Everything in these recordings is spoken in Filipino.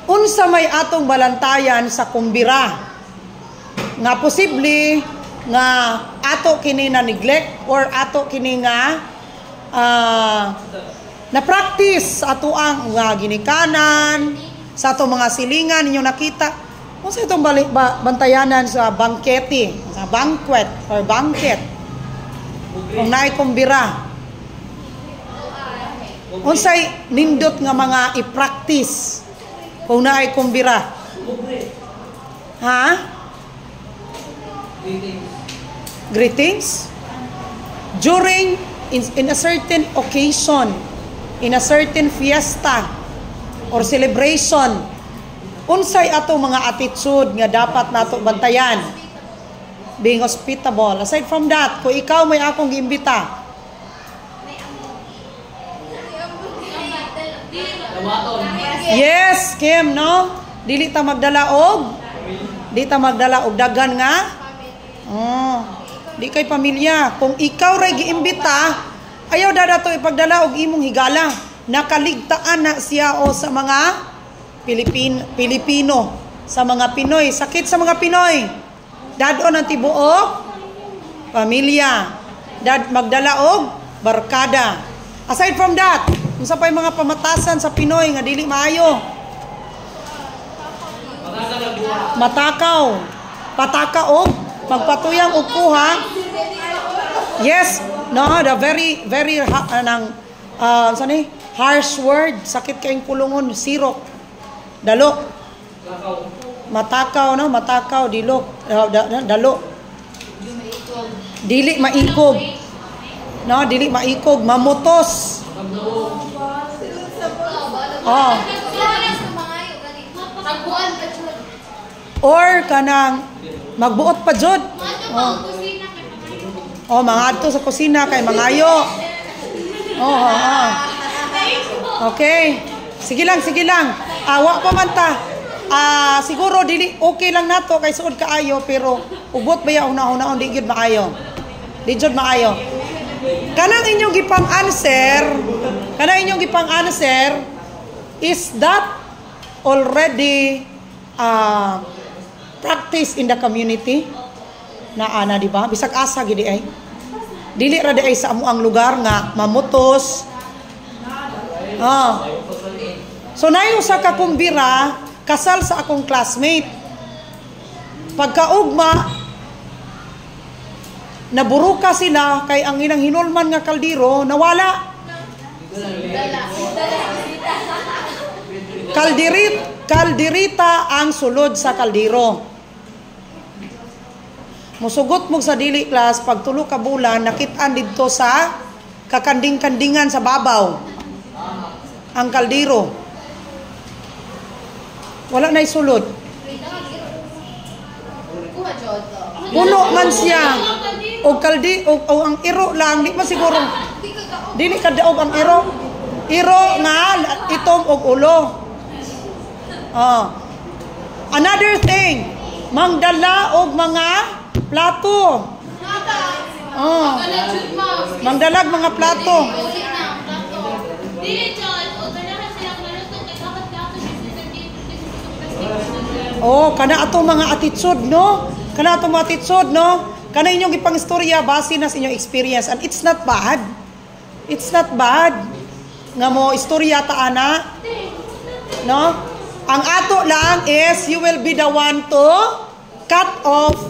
unsa may atong balantayan sa kumbira nga posible nga ato kini na neglect or ato kini nga na practice sa ato ang ginikanan sa ato mga silingan ninyo nakita unsa itong bantayanan sa bangkete sa banquet or banquet kung naay kumbira unsay nindot nga mga i-practice kung naay kumbira. Ha? Greetings. During in a certain occasion, in a certain fiesta or celebration, unsay atong mga attitude nga dapat nato bantayan? Being hospitable. Aside from that, kung ikaw may akong giimbita, yes, Kim, no? Dili ta magdala og dagan nga. Di kay pamilya. Kung ikaw ray giimbita, ayaw dato ipagdala og imong higala. Nakaligtaan na siya o sa mga Pilipino, sa mga Pinoy. Sakit sa mga Pinoy. Dadon ang tibuok pamilya. Magdala og barkada. Aside from that, unsa pay mga pamatasan sa Pinoy nga dili maayo? Matakaw, patakaog, magpatuyang og kuha. Yes, no, the very harsh word, sakit kayong pulungon, sirok, dalo. Matakaw, no, matakaw, dilo, dalo. Dili maikog. No, dili maikog, mamutos. Or kanang magbuot pa jud. Mangadto sa kusina kay mangayo. Okay. Sige lang. Wa pa man ta. Siguro dili okay lang nato kay suod kaayo pero ubot ba ya una-una di gyud maayo. Di jud maayo. Kanang inyong gipang answer is that already practice in the community na ana di ba bisag asa gidi ay dili ra di ay sa amo ang lugar nga mamutos. So nayo sa kakumbira kasal sa akong classmate pagkaugma naburuka sila kay ang ilang hinulman nga kaldero nawala. Kalderita ang sulod sa kaldero. Musugot mo sa dili class pag tulo ka bulan nakit-an didto sa kakanding-kandingan sa babaw. Ang kaldero. Wala nay sulod. Puno man siya. O ang iro lang di pa siguro dili kadaog ang iro nga itom og ulo. Another thing, mangdala og mga plato. Mangdalag mga plato. Kana ato mga attitude, no? Kana inyong ipang istorya base na sa inyong experience and it's not bad. Nga mo istorya ta ana. No? Ang ato lang is you will be the one to cut off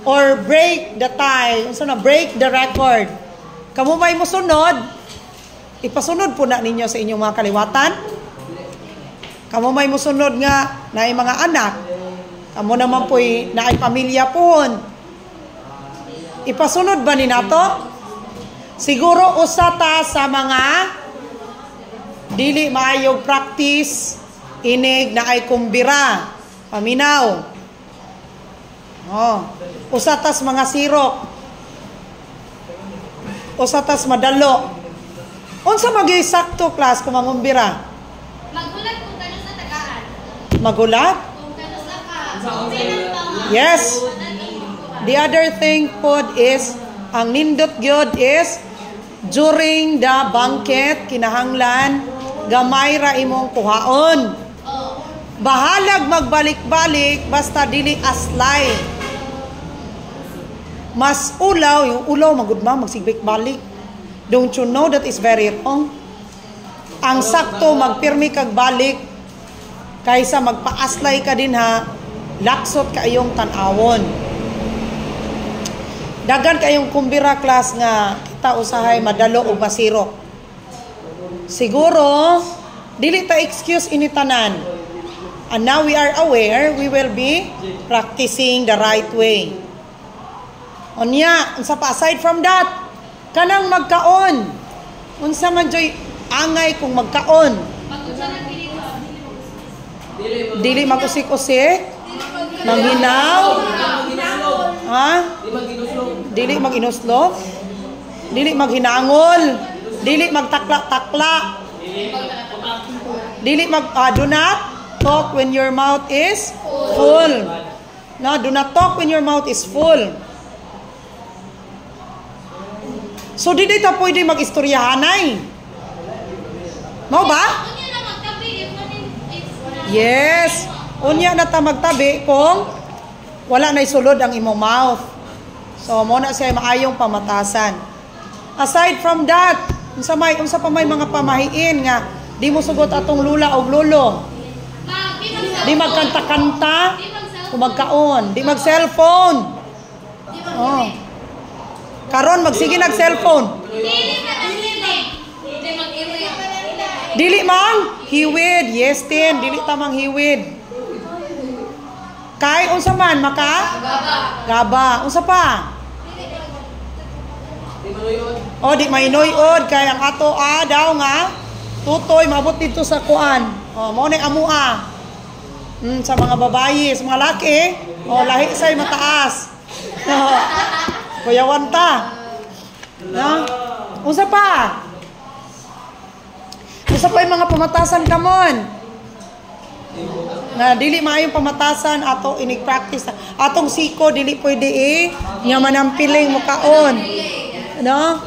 or break the tie. Break the record. Kamu may musunod, ipasunod po na ninyo sa inyong mga kaliwatan. Kamu may musunod nga na mga anak. Kamu naman po'y na ay pamilya pohon. Ipasunod ba ni nato? Siguro usata sa mga dili maayog practice inig na ay kumbira, paminaw. Usatas mga sirok. Usatas madalo. Unsa magay sakto class kung mangumbira? Magulat kung kano sa tagaan. Magulat? Kung kano sa ka. Yes. The other thing pod is ang nindot gyud is during the banquet kinahanglan gamay ra imong kuhaon. Bahalag magbalik-balik basta dili aslay. Mas ulaw, yung ulaw magudma magsigbalik-balik. Don't you know that is very wrong? Ang sakto magpirmi kag balik kaysa magpaaslay ka din ha, laksot kayong tanawon. Dagan kayong kumbira class nga kita usahay madalo o masiro. Siguro dili ta excuse ini tanan. And now we are aware, we will be practicing the right way. Unya, unsa pa aside from that, kanang magkaon. Unsa man joy angay kung magkaon. Dili magusik-usik, manghinaw. Ha? Dili mag-inuslop. Dili maghinangol. Dili magtakla-takla. Dili do not talk when your mouth is full. No, do not talk when your mouth is full. So, di ta pwede mag-istoryahanay. Mo ba? Yes. Unya na ta magtabi kung wala na isulod ang imong mouth. So, mo na siya maayong pamatasan. Aside from that, unsa pa may mga pamahiin nga di mo sugot atong lula o lolo. Di magkanta-kanta, kung magkaon. Di mag-cellphone. Oh. Karon magsige nag-cellphone. Dili mang hiwid. Yes, tin. Dili tamang hiwid. Kay, unsa man, Gaba. Unsa pa? O, di mainuyod. Kay ang ato, daw nga, tutoy, mabot dito sa kuan. O, mo na amua. Sa mga babayi, sa mga laki, lahi sa'y mataas. Kuyawan ta. No? Unsa pa? Unsa pa yung mga pamatasan kamon? Na dili maayong pamatasan ato inig-practice. Atong siko dili pwede nga manampiling mukaon. No?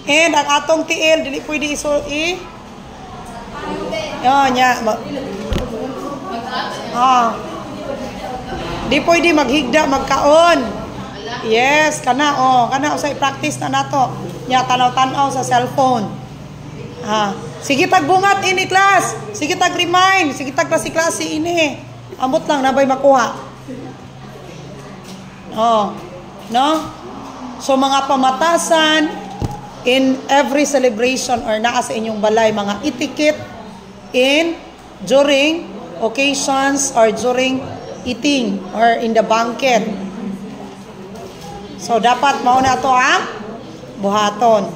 And ang atong tiil dili pwede di pwede maghigda magkaon. Yes, kana usay practice na nato. Nya tanaw-tanaw sa cellphone. Sige tagbungat ini class. Sige tag-remind, sige tag-klase-klase ini. Ambot lang nabay makuha. No? So mga pamatasan in every celebration or naa sa inyong balay, mga etiquette during occasions or during eating or in the banquet. So dapat mauna to ang buhaton.